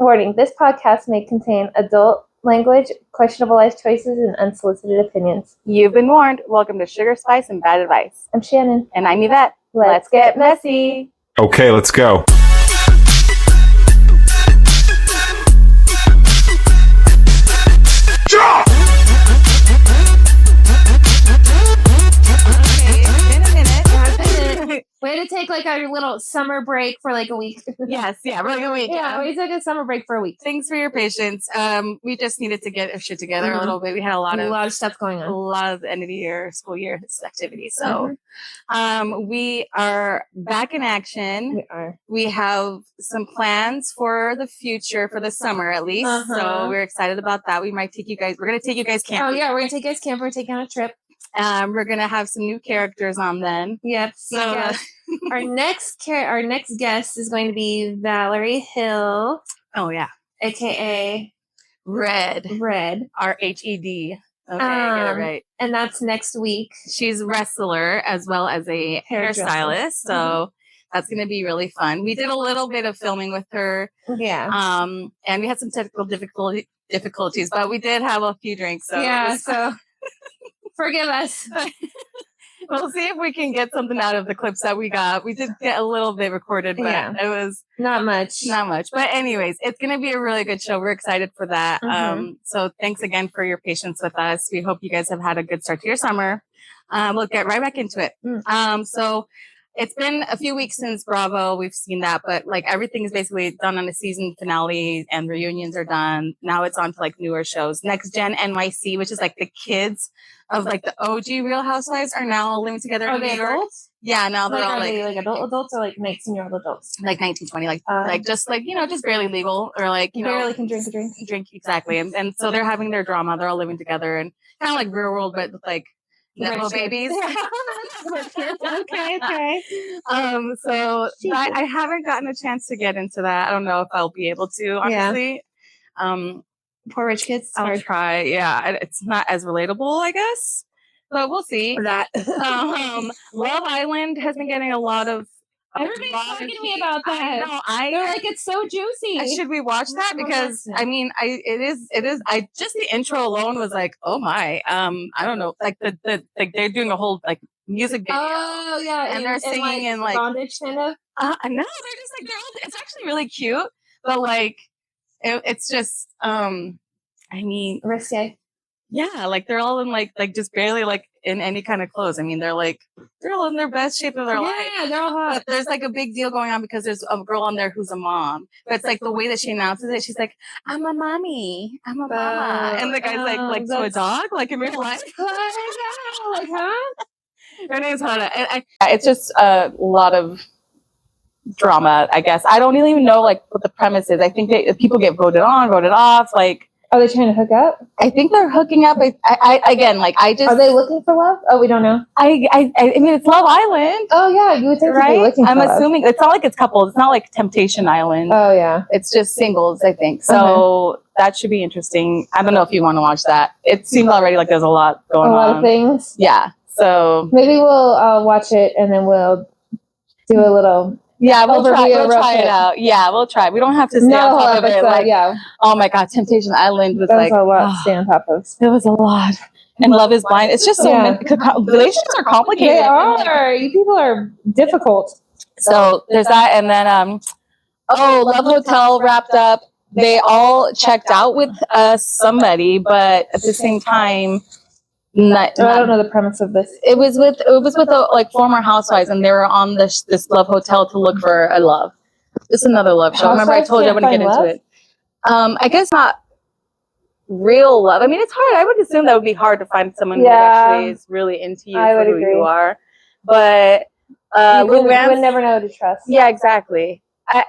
Warning, this podcast may contain adult language, questionable life choices, and unsolicited opinions. You've been warned. Welcome to Sugar, Spice, and Bad Advice. I'm Shannon. And I'm Yvette. Let's get messy. Okay, let's go. We had to take like our little summer break for like a week. Yes, yeah, we're like a week. Yeah, we took a summer break for a week. Thanks for your patience. We just needed to get our shit together a little bit. We had a lot of stuff going on. A lot of end of the year, school year activities. So we are back in action. We are. We have some plans for the future, for the summer at least. So we're excited about that. We might take you guys, we're going to take you guys camping. Oh yeah, we're going to take you guys camping. We're taking on a trip. We're going to have some new characters on then. Yep. So our next guest is going to be Valerie Hill. Oh yeah. AKA Red. RHED. RHED. Okay, get it right. And that's next week. She's a wrestler as well as a hairstylist. So that's going to be really fun. We did a little bit of filming with her. Yeah. And we had some technical difficulties, but we did have a few drinks. So yeah. So forgive us. We'll see if we can get something out of the clips that we got. We did get a little bit recorded, but it was not much. But anyways, it's going to be a really good show. We're excited for that. So thanks again for your patience with us. We hope you guys have had a good start to your summer. We'll get right back into it. So it's been a few weeks since Bravo. We've seen that, but like everything is basically done on the season finale and reunions are done. Now it's on to like newer shows. Next Gen NYC, which is like the kids of like the OG Real Housewives are now all living together in New York. Adults? Yeah, now they're all like adults or like 19-year-old adults? Like 19, 20, like just like, you know, just barely legal or like, you barely know, can drink a drink. Drink, exactly. And so they're having their drama. They're all living together and kind of like Real World, but with like Nepo babies. okay. So I haven't gotten a chance to get into that. I don't know if I'll be able to, honestly. Poor rich kids. I'll try. Yeah, it's not as relatable, I guess, but we'll see. That Love Island has been getting a lot of. Everybody's talking to me about that. They're like, it's so juicy. Should we watch that? Because I mean, it is. I just the intro alone was like, oh my. I don't know. Like like they're doing a whole like music video. Oh yeah, and they're singing in like bondage kind of. No, they're just like it's actually really cute, but like it's just I mean risque. Yeah, like they're all in like just barely like in any kind of clothes. I mean, they're all in their best shape of their life. Yeah, they're all hot. But there's like a big deal going on because there's a girl on there who's a mom. But it's like the way that she announces it, she's like, "I'm a mommy, I'm a mama," and the guy's like to a dog, like in real life. Like, huh? Her name's Hannah. It's just a lot of drama, I guess. I don't even know like what the premise is. I think people get voted on, voted off, like. Are they trying to hook up? I think they're hooking up. I Are they looking for love? Oh, we don't know. I mean, it's Love Island. Oh yeah, you would think right? Looking I'm for assuming love. It's not like it's couples. It's not like Temptation Island. Oh yeah, it's just singles. I think so. That should be interesting. I don't know if you want to watch that. It seems already like there's a lot going on. A lot of things. Yeah. So maybe we'll watch it and then we'll do a little. Yeah, we'll try it out. Yeah, we'll try. We don't have to stay on top of it. Like, oh my God, Temptation Island was like a lot to stay on top of. It was a lot. And Love is Blind. It's just so relationships are complicated. They are. You people are difficult. So there's that, and then Love Hotel wrapped up. They all checked out with somebody, but at the same time. I don't know the premise of this. It was with like former housewives, and they were on this Love Hotel to look for a love. Just another love show. Remember, I told you I wouldn't get into it. I guess not real love. I mean, it's hard. I would assume that would be hard to find someone who actually is really into you for who you are. But you would never know who to trust. Yeah, exactly.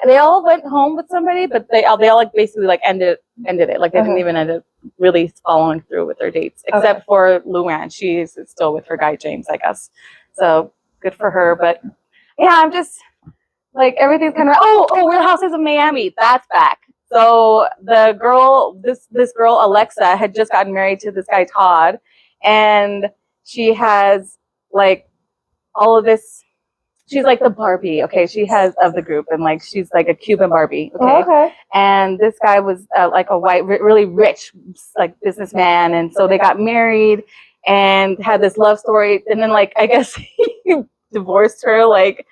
They all went home with somebody, but they all like basically like ended it. Like they didn't even end up really following through with their dates, except for Luann. She's still with her guy James, I guess. So good for her. But yeah, I'm just like everything's kind of Real Housewives of Miami. That's back. So the girl, this girl Alexa, had just gotten married to this guy Todd, and she has like all of this she's like the Barbie, okay? She has of the group, and like she's like a Cuban Barbie, okay? Oh, okay. And this guy was like a white, really rich, like businessman, and so they got married and had this love story, and then like I guess he divorced her like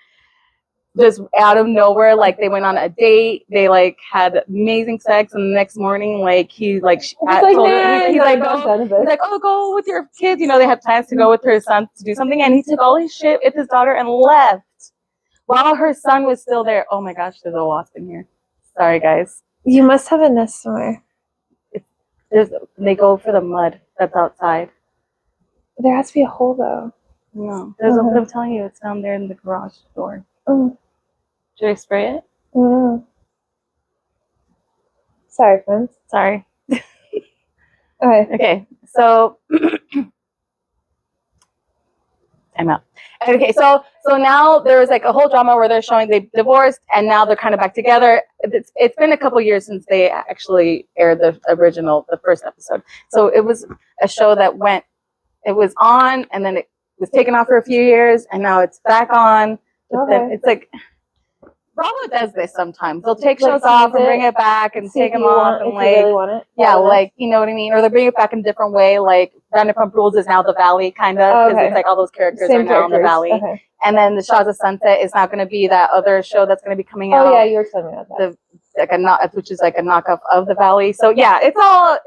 just out of nowhere. Like they went on a date, they like had amazing sex, and the next morning like he's like he's like, oh, go with your kids, you know, they had plans to go with her son to do something, and he took all his shit with his daughter and left while her son was still there. Oh my gosh, there's a wasp in here. Sorry guys. You must have a nest somewhere. They go for the mud that's outside. There has to be a hole though. No, there's I'm telling you, it's down there in the garage door. Oh. Should I spray it? Mm. Sorry, friends. Sorry. Okay. Okay. So, time out. Okay. So now there was like a whole drama where they're showing they divorced and now they're kind of back together. It's been a couple years since they actually aired the first episode. So it was a show that it was on and then it was taken off for a few years and now it's back on. But then it's like, Bravo does this sometimes. They'll take shows off and bring it back and take them off and like, really want it. Yeah, like, you know what I mean? Or they bring it back in a different way. Like Vanderpump Rules is now the Valley kind of, because it's like all those characters are now in the Valley. Okay. And then the Shaws of Sunset is not going to be that other show that's going to be coming out. Oh yeah, you were telling me about that. Which is like a knockoff of the Valley. So yeah, it's all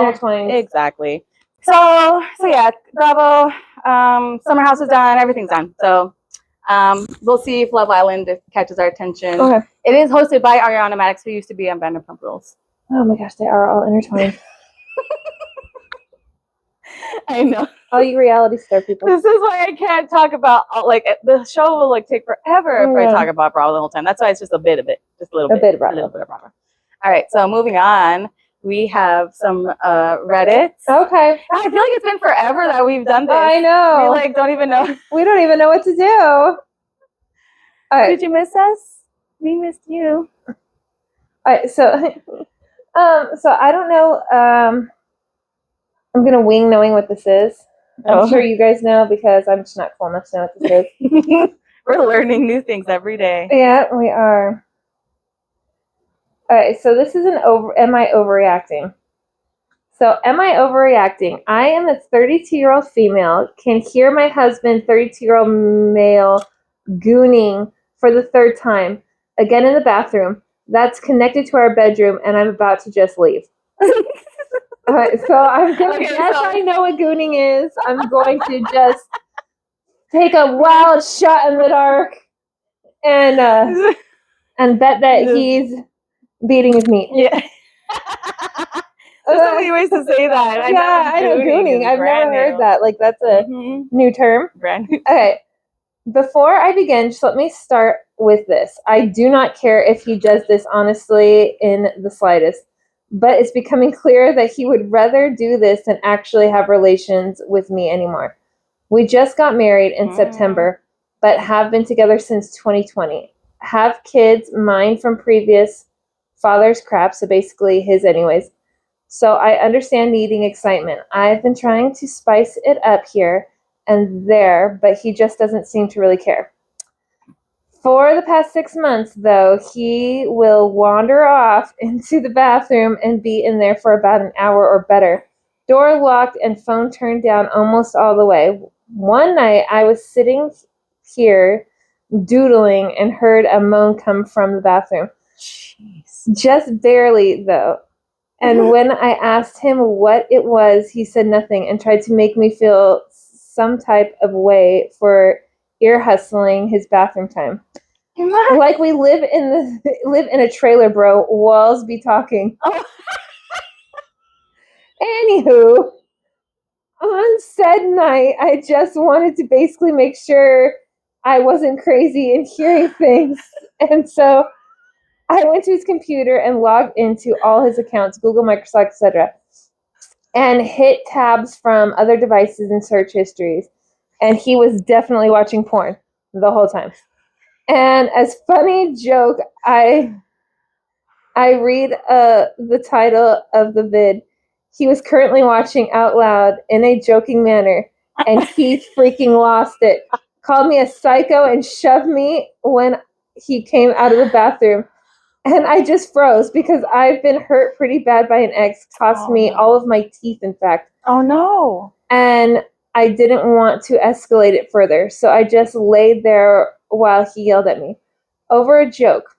intertwined. Exactly. So yeah, Bravo. Summer House is done. Everything's done. So. We'll see if Love Island catches our attention. Okay. It is hosted by Ariana Madix, who used to be on Vanderpump Rules. Oh my gosh, they are all intertwined. I know. All you reality star people. This is why I can't talk about like the show will like take forever if I talk about Bravo the whole time. That's why it's just a bit of it, just a little bit of Bravo. All right, so moving on. We have some Reddit. Okay. I feel like it's been forever that we've done this. I know. We like don't even know. We don't even know what to do. All right. Did you miss us? We missed you. All right. So, so I don't know. I'm gonna wing knowing what this is. I'm sure you guys know because I'm just not cool enough to know what this is. We're learning new things every day. Yeah, we are. All right, so this is am I overreacting? So, am I overreacting? I am a 32-year-old female, can hear my husband, 32-year-old male, gooning for the third time, again in the bathroom. That's connected to our bedroom, and I'm about to just leave. All right, so I'm going to guess I know what gooning is. I'm going to just take a wild shot in the dark and bet that he's beating his meat. Yeah. There's so many ways to say that. I know gooning. I've never heard that. Like, that's a new term. Brand new. Okay. Before I begin, just let me start with this. I do not care if he does this honestly in the slightest, but it's becoming clear that he would rather do this than actually have relations with me anymore. We just got married in September, but have been together since 2020. Have kids, mine from previous father's crap, so basically his anyways. So I understand needing excitement. I've been trying to spice it up here and there, but he just doesn't seem to really care. For the past 6 months, though, he will wander off into the bathroom and be in there for about an hour or better. Door locked and phone turned down almost all the way. One night, I was sitting here doodling and heard a moan come from the bathroom. Jeez. Just barely, though. And when I asked him what it was, he said nothing and tried to make me feel some type of way for ear hustling his bathroom time. Like we live in a trailer, bro. Walls be talking. Oh. Anywho, on said night, I just wanted to basically make sure I wasn't crazy and hearing things. And so I went to his computer and logged into all his accounts, Google, Microsoft, etc., and hit tabs from other devices and search histories. And he was definitely watching porn the whole time. And as funny joke, I read the title of the vid. He was currently watching out loud in a joking manner, and he freaking lost it. called me a psycho and shoved me when he came out of the bathroom. And I just froze because I've been hurt pretty bad by an ex. Cost me all of my teeth, in fact. Oh, no. And I didn't want to escalate it further. So I just laid there while he yelled at me over a joke.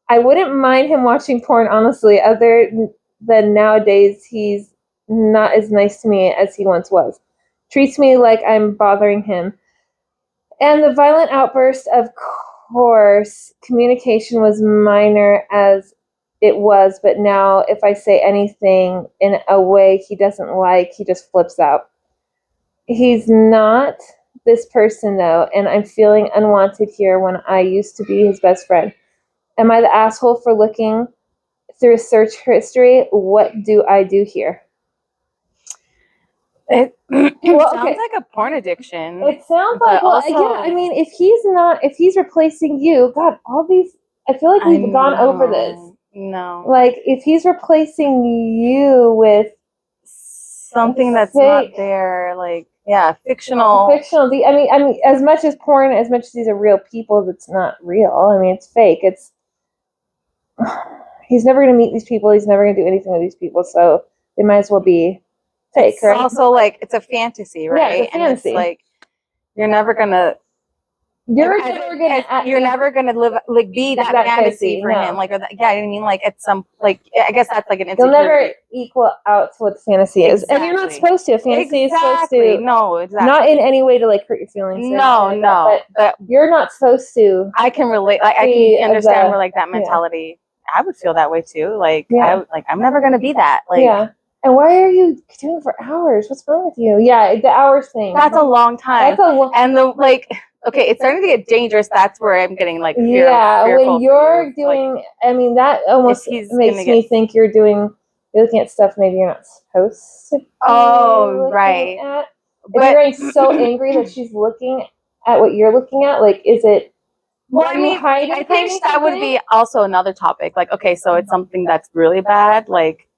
I wouldn't mind him watching porn, honestly, other than nowadays he's not as nice to me as he once was. Treats me like I'm bothering him. And the violent outburst, of course, communication was minor as it was, but now if I say anything in a way he doesn't like, he just flips out. He's not this person, though, and I'm feeling unwanted here when I used to be his best friend. Am I the asshole for looking through search history? What do I do here? It sounds like a porn addiction. It sounds like, well, also, yeah, I mean, if he's replacing you, God, all these, I feel like we've gone over this. No. Like, if he's replacing you with something that's not there, like, yeah, fictional. Fictional. I mean, as much as porn, as much as these are real people, it's not real. I mean, it's fake. He's never going to meet these people. He's never going to do anything with these people. So they might as well be fake, it's right? Also, like, it's a fantasy, right? Yeah, it's a fantasy. And it's like, you're never gonna. You're never gonna live like be that fantasy for him, like, or that, yeah, I mean, like, at some, like, I guess that's like an insecurity. You'll never equal out to what the fantasy is, and you're not supposed to. A fantasy is supposed to, not in any way to like hurt your feelings. No, but you're not supposed to. I can relate. Like, I can understand where like that mentality. Yeah. I would feel that way too. Like, I'm never gonna be that. Like, yeah. And why are you doing it for hours? What's wrong with you? Yeah, the hours thing. That's a long time. And the like. Okay, it's starting to get dangerous. That's where I'm getting like fearful when you're doing, like, I mean, that almost makes me think you're looking at stuff maybe you're not supposed to. Right. At. If you're getting so angry that she's looking at what you're looking at, like, is it? Well, I mean, I think that would be also another topic. Like, okay, so it's something that's really bad, like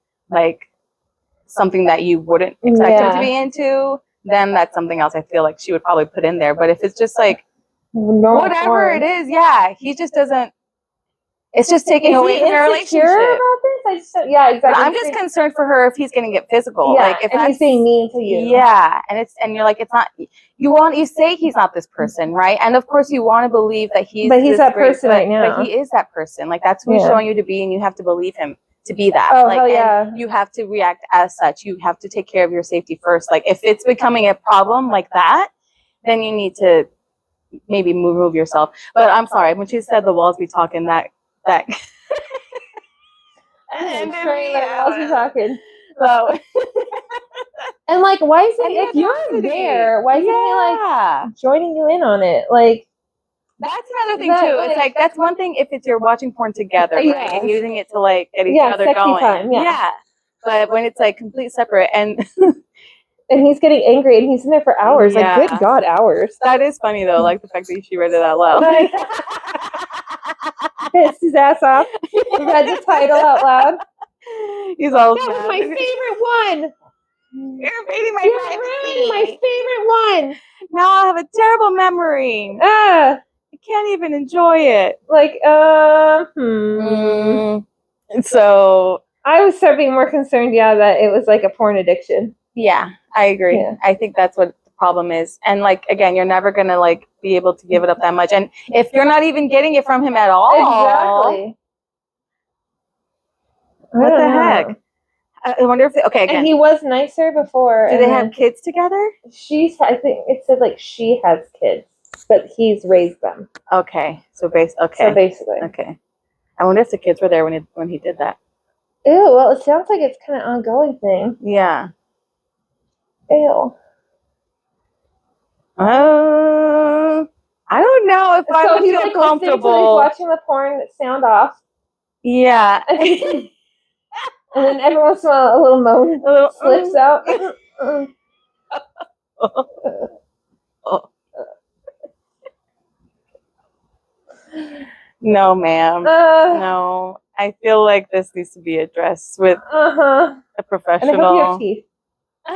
something that you wouldn't expect him to be into. Then that's something else I feel like she would probably put in there. But if it's just like whatever it is, he just doesn't. It's just taking away from your relationship. About this? Yeah, exactly. But I'm just concerned for her if he's going to get physical. Yeah, like if he's being mean to you. Yeah, and you're like, it's not. You say he's not this person, right? And of course you want to believe that he's. But he's that person right now. But he is that person. Like, that's who he's showing you to be, and you have to believe him to be that. Oh, like, hell yeah. And you have to react as such. You have to take care of your safety first. Like, if it's becoming a problem like that, then you need to maybe move yourself. But I'm sorry, when she said the walls be talking, that and then the walls be talking. So and like, why is it if you're there, why isn't he like joining you in on it? Like, that's another thing too. It's like, that's one thing if it's you're watching porn together, right? And using it to like get each other going. Time, yeah. But when it's like complete separate and he's getting angry and he's in there for hours. Yeah. Like, good God, hours. That is funny though, like the fact that she read it out loud. Pissed his ass off. Read the title out loud. He's all that was my favorite one. You're ruining my favorite one. Now I have a terrible memory. I can't even enjoy it. Like, So I was starting being more concerned, that it was like a porn addiction. Yeah, I agree. Yeah. I think that's what the problem is. And like, again, you're never gonna like be able to give it up that much. And if you're not even getting it from him at all, exactly. What the heck? I wonder if again. And he was nicer before. Do they have kids together? I think it said like she has kids, but he's raised them. Okay, so basically. Okay. I wonder if the kids were there when he did that. Ew. Well, it sounds like it's kind of an ongoing thing. Yeah. Ew. I don't know if I would feel like comfortable. He's watching the porn sound off. Yeah. And then every once in a while, a little moan slips out. No, ma'am. No. I feel like this needs to be addressed with a professional. And I hope you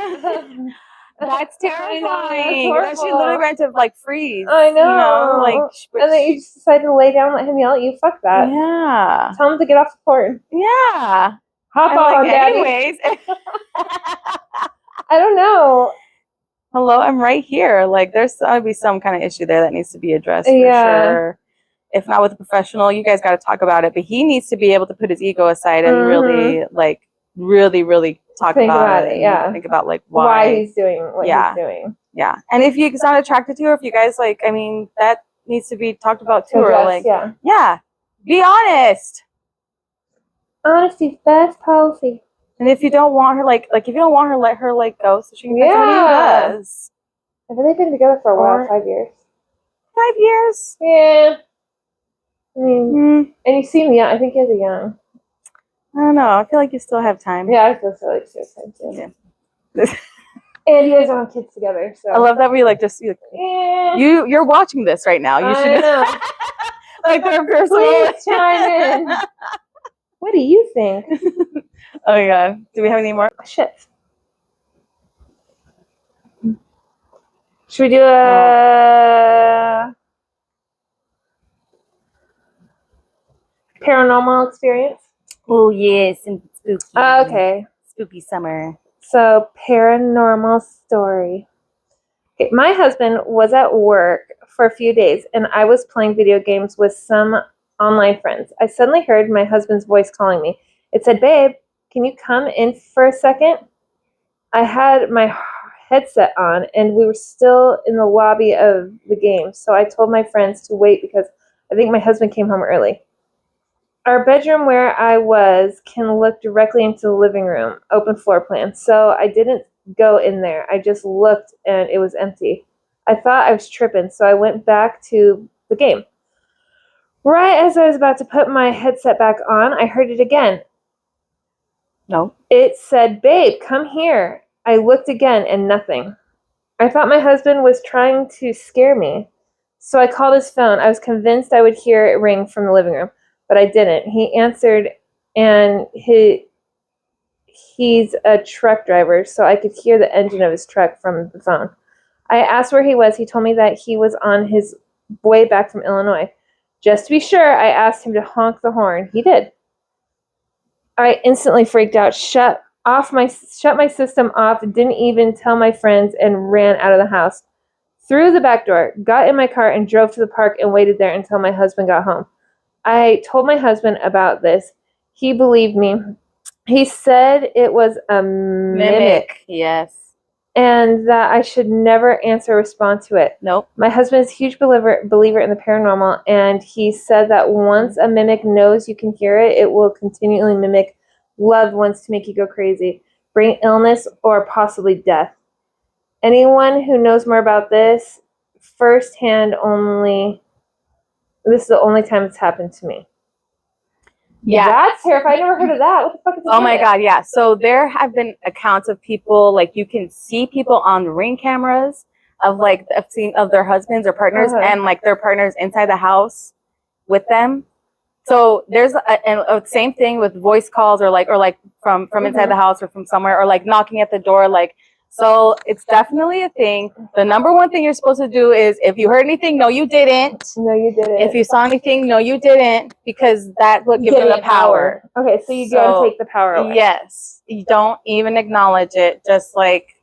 have teeth. That's I know, terrifying. that's That she horrible. literally ran to like freeze. I know. You know, like, and then you just decide to lay down and let him yell at you. Fuck that. yeah. Tell him to get off the porch. Yeah. Hop I'm on, like, Daddy. anyways. I don't know. Hello, I'm right here. Like, there's gotta be some kind of issue there that needs to be addressed for sure. If not with a professional, you guys got to talk about it. But he needs to be able to put his ego aside and really, like, really talk about it. Yeah. Think about like why he's doing what he's doing. Yeah. And if he's not attracted to her, if you guys like, I mean, that needs to be talked about too. Or like, yeah, be honest. Honesty's best policy. And if you don't want her, like if you don't want her, let her like go so she can find somebody who does. Have they been together for a while? 5 years. 5 years? Yeah. I mean, and you seem young. I think you guys are young. I don't know. I feel like you still have time. Yeah, I feel so like you have time too. Yeah. And you guys don't have kids together, so I love that we like just you're watching this right now. You should know. like please chime in. What do you think? Oh my god. Do we have any more? Shit. Should we do a paranormal experience? Oh yes, and spooky. Okay. Spooky summer. So, paranormal story. Okay, my husband was at work for a few days, and I was playing video games with some online friends. I suddenly heard my husband's voice calling me. It said, "Babe, can you come in for a second?" I had my headset on, and we were still in the lobby of the game, so I told my friends to wait because I think my husband came home early. Our bedroom where I was can look directly into the living room, open floor plan, so I didn't go in there. I just looked, and it was empty. I thought I was tripping, so I went back to the game. Right as I was about to put my headset back on, I heard it again. No. It said, "Babe, come here." I looked again and nothing. I thought my husband was trying to scare me. So I called his phone. I was convinced I would hear it ring from the living room, but I didn't. He answered, and he's a truck driver, so I could hear the engine of his truck from the phone. I asked where he was. He told me that he was on his way back from Illinois. Just to be sure, I asked him to honk the horn. He did. I instantly freaked out, shut my system off, didn't even tell my friends, and ran out of the house. Through the back door, got in my car, and drove to the park and waited there until my husband got home. I told my husband about this. He believed me. He said it was a mimic. Yes. And that I should never answer or respond to it. Nope. My husband is a huge believer in the paranormal, and he said that once a mimic knows you can hear it, it will continually mimic loved ones to make you go crazy, bring illness, or possibly death. Anyone who knows more about this firsthand only, this is the only time it's happened to me. Yeah. That's terrifying. I never heard of that. What the fuck is that? Oh my god, yeah. So there have been accounts of people, like you can see people on Ring cameras of like of their husbands or partners and like their partners inside the house with them. So there's a same thing with voice calls or like from inside the house or from somewhere or like knocking at the door, like. So it's definitely a thing. The number one thing you're supposed to do is if you heard anything, no, you didn't. No, you didn't. If you saw anything, no, you didn't, because that would give them the power. Okay, so you don't take the power away. Yes, you don't even acknowledge it. Just like,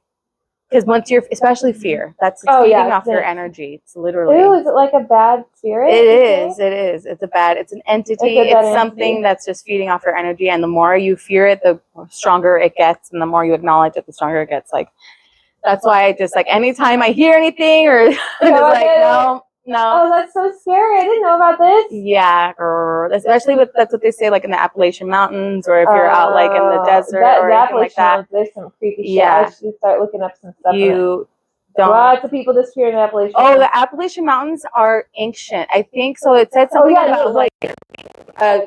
because once you're, especially fear, that's feeding off your energy. It's literally. Ew, is it like a bad spirit? It is. It is. It's an entity. It's something that's just feeding off your energy. And the more you fear it, the stronger it gets. And the more you acknowledge it, the stronger it gets. Like, that's why I just like, anytime I hear anything or just like, no. Oh, that's so scary. I didn't know about this. Yeah. Especially that's what they say, like in the Appalachian Mountains or if you're out like in the desert or anything like that. There's some creepy shit. I should start looking up some stuff. Lots of people disappeared in the Appalachian Mountains. Oh, the Appalachian Mountains are ancient. I think so. It said something about like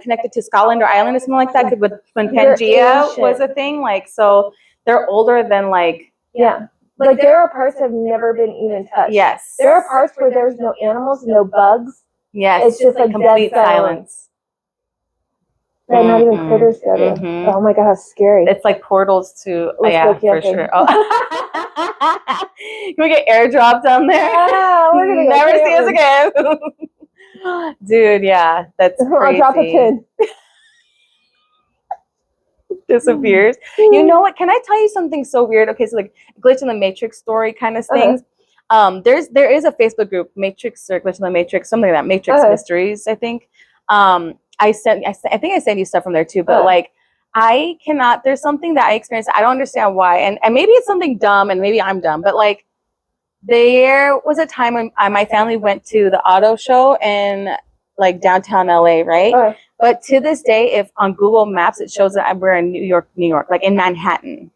connected to Scotland or Ireland or something like that. When Pangea was a thing, like, so they're older than like. Yeah. Like there are parts that have never been even touched. Yes. There are parts where there's no animals, no bugs. Yes. It's just like complete dead silence. Right, not even critters go to. Oh my god, how scary! It's like portals to. Let's yeah, go camping. for sure. Oh. Can we get airdropped down there? Yeah, we're gonna never see us again. Dude, yeah, that's crazy. I'll drop a pin. Disappears. You know what? Can I tell you something so weird? Okay, so like glitch in the matrix story kind of things. There is a Facebook group, Matrix or Glitch in the Matrix, something like that, Matrix Mysteries, I think. I think I sent you stuff from there too, but like I cannot, there's something that I experienced, I don't understand why, and maybe it's something dumb and maybe I'm dumb, but like there was a time when my family went to the auto show in like downtown LA, right? But to this day, if on Google Maps it shows that we're in New York, like in Manhattan.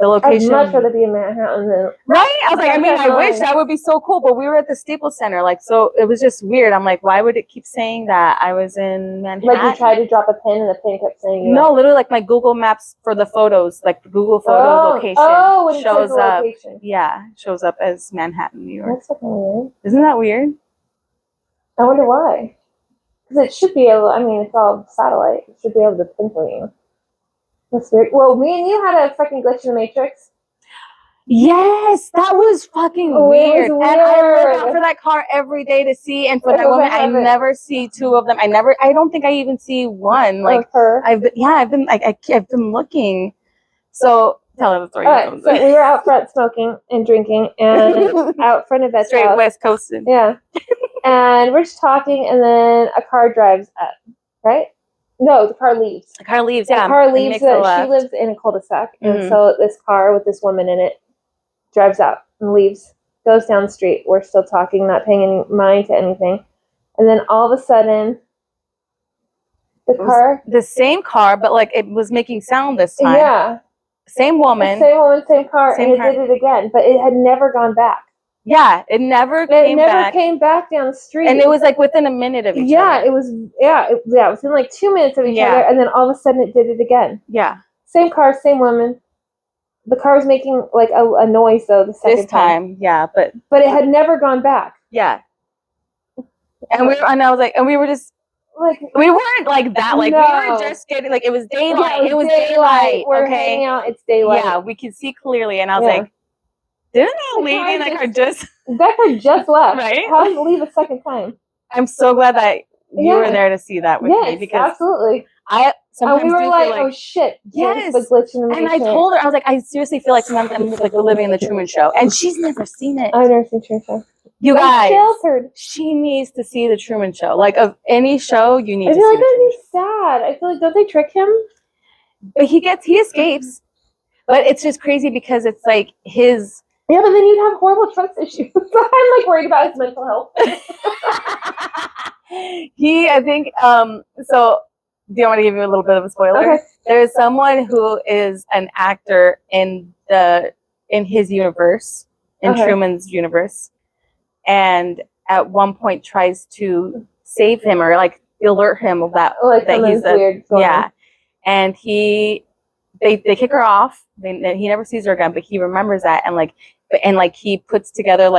The location. I'd much rather be in Manhattan than right. I was like, I mean, I wish that would be so cool, but we were at the Staples Center, like, so it was just weird. I'm like, why would it keep saying that I was in Manhattan? Like you tried to drop a pin and the pin kept saying no, literally like my Google Maps for the photos, like the Google photo location shows up. Location. Yeah, shows up as Manhattan, New York. That's fucking weird. Isn't that weird? I wonder why. Because it should be able. I mean, it's all satellite. It should be able to pinpoint you. That's weird. Well, me and you had a fucking glitch in the Matrix. Yes, that was fucking weird. And I look out for that car every day to see, and for that woman, I never see two of them. I don't think I even see one. Like her. I've been looking. So tell them the story. So we were out front smoking and drinking, and out front of Yvette's straight house. West Coasting. Yeah. And we're just talking, and then a car drives up, right? No, the car leaves. The car leaves, yeah. The car leaves. She lives in a cul-de-sac, and so this car with this woman in it drives out and leaves, goes down the street. We're still talking, not paying any mind to anything. And then all of a sudden, the same car, but like it was making sound this time. Yeah. Same woman. Same woman, same car, and it did it again, but it had never gone back. Yeah, it never came back down the street. And it was like within a minute of each other. It was within like 2 minutes of each other, and then all of a sudden it did it again. Yeah. Same car, same woman. The car was making like a noise though the second time. Yeah, but it had never gone back. Yeah. And we were just like, we weren't like that. Like we were just getting like, it was daylight. It was daylight. We're hanging out. It's daylight. Yeah, we could see clearly, and I was like, didn't that lady that car just left? Right? How did it leave a second time? I'm so glad that you were there to see that with me, because absolutely. Sometimes we were like, oh shit, yes. The glitch in the Matrix. And I told her, I was like, I seriously feel like sometimes I'm like living in the Truman Show, and she's never seen it. I've never seen Truman Show. You guys, she needs to see the Truman Show. Like of any show, you need to see. I feel like that'd be sad. I feel like, don't they trick him? But he escapes. But it's just crazy because it's like his. Yeah, but then you'd have horrible trust issues. I'm like worried about his mental health. I think, so do you want to give you a little bit of a spoiler? Okay. There's someone who is an actor in his universe, in Truman's universe, and at one point tries to save him or like alert him of that, that he's weird. Yeah. And they kick her off. He never sees her again, but he remembers that, and he puts together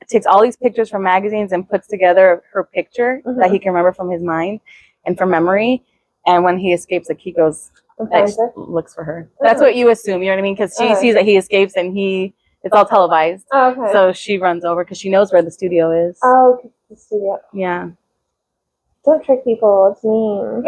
takes all these pictures from magazines and puts together her picture that he can remember from his mind and from memory. And when he escapes, like he goes, looks for her. That's what you assume, you know what I mean? Because she sees that he escapes, and it's all televised. Okay. So she runs over because she knows where the studio is. Oh, the studio. Yeah. Don't trick people. It's mean.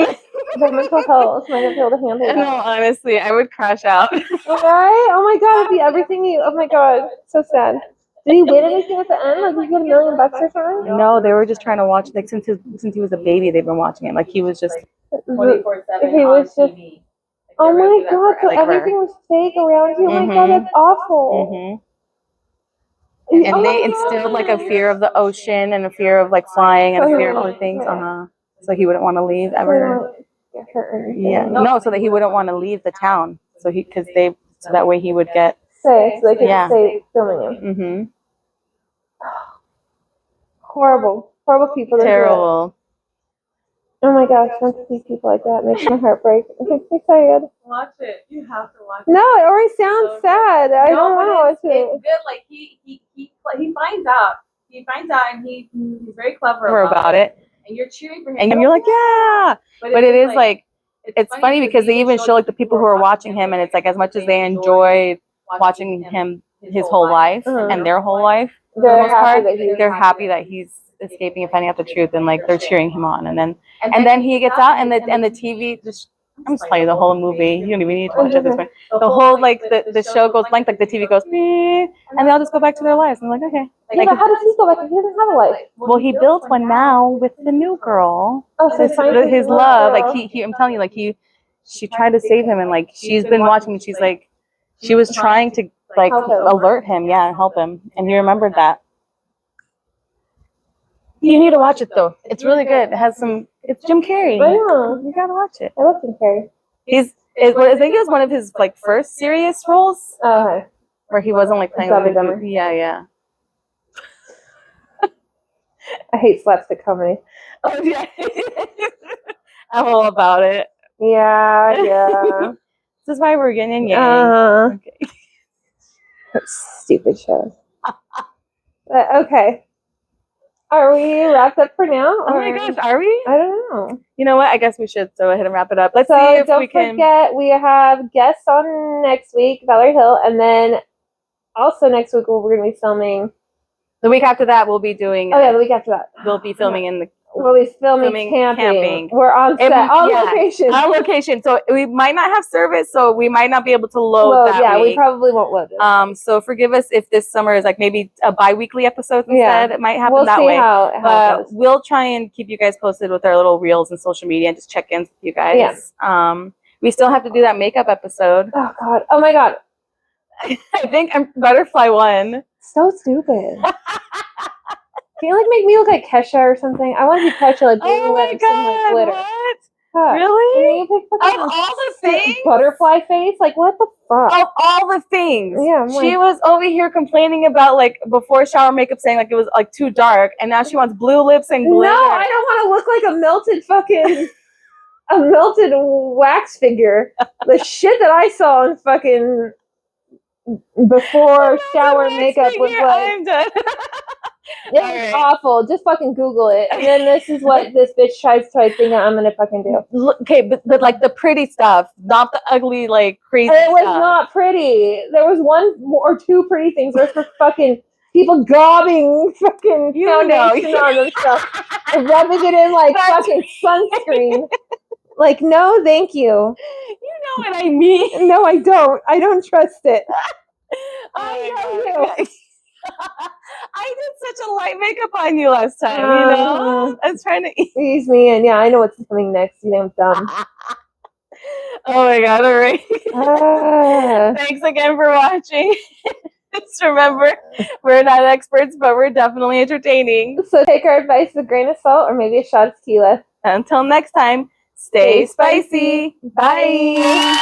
Their mental health might not be able to handle it. No, honestly, I would crash out. Right? Oh my god, it'd be everything oh my god, so sad. Did he win anything at the end? Like, did he get $1 million or something? No, they were just trying to watch. Like, since he was a baby, they've been watching him. Like, he was just 24/7. He was just. Oh my god! So everything was fake around you. Oh my god, that's awful. And they instilled like a fear of the ocean and a fear of like flying and a fear of other things. So he wouldn't want to leave ever. Yeah. No, so that he wouldn't want to leave the town. So that way he would get. So they could stay filming him. Horrible people. Terrible. Oh my gosh, not to see people like that makes my heart break. It makes me tired. Watch it. You have to watch it. No, it already sounds sad. I don't want to watch it. It's good. Like he finds out. He finds out, and he's very clever about it. and you're cheering for him. And you're like, yeah. But it is like, it's funny because they even show like the people who are watching him, and it's like as much as they enjoyed watching him his whole life and their whole life, for the most part, they're happy that he's escaping and finding out the truth, and like they're cheering him on. And then he gets out, and the TV just, I'm just playing the whole movie. You don't even need to watch it this point. The whole like the show goes blank, like the TV goes, beep, and they all just go back to their lives. I'm like, okay. Yeah, but how does he go back? He doesn't have a life. Well, he built one now with the new girl. Oh, so his love, like he, I'm telling you, like she tried to save him, and like she's been watching, and she's like, she was trying to like alert him, yeah, help him, and he remembered that. You need to watch it though. It's really good. It has some. It's Jim Carrey. I know. You gotta watch it. I love Jim Carrey. I think it was one of his like first serious roles. Oh, okay. Where he wasn't like playing Dumb and like, Dumber. yeah. I hate slapstick comedy. Oh yeah. I'm all about it. Yeah. This is why we're yin and yang. Okay. Stupid shows. But okay. Are we wrapped up for now? Oh my gosh, are we? I don't know. You know what? I guess we should go ahead and wrap it up. Let's see if we can. Don't forget, we have guests on next week, Valerie Hill, and then also next week we're going to be filming. The week after that, we'll be doing. Oh yeah, the week after that. We'll be filming in the. We'll be filming camping. We're on set, location. On location. So we might not have service, so we might not be able to load that yeah, week. we probably won't load it. So forgive us if this summer is like maybe a bi-weekly episode instead. Yeah. It might happen that way. How it goes. We'll try and keep you guys posted with our little reels and social media and just check in with you guys. Yeah. We still have to do that makeup episode. Oh God. Oh my God. I think I'm Butterfly one. So stupid. Can you like make me look like Kesha or something? I want to be Kesha, like blue lips and like glitter. What? Huh. Really? Of all the things? Butterfly face? Like what the fuck? Of all the things. Yeah. She was over here complaining about like before shower makeup, saying like it was like too dark, and now she wants blue lips and glitter. No, I don't want to look like a melted fucking a melted wax figure. The shit that I saw in fucking before shower makeup was like, I'm done. It was awful. Just fucking Google it. And then this is what this bitch tries to think that I'm gonna fucking do. Okay, but like the pretty stuff, not the ugly, like crazy stuff. It was stuff. not pretty. There was one or two pretty things. There's for fucking people gobbing fucking foundation on themselves and rubbing it in like fucking sunscreen. Like, no, thank you. You know what I mean? No, I don't. I don't trust it. I know you. I did such a light makeup on you last time, you know? I was trying to ease me in. Yeah, I know what's coming next. You damn dumb. Oh my God, all right. Thanks again for watching. Just remember, we're not experts, but we're definitely entertaining. So take our advice with a grain of salt or maybe a shot of tequila. Until next time, stay spicy. Bye.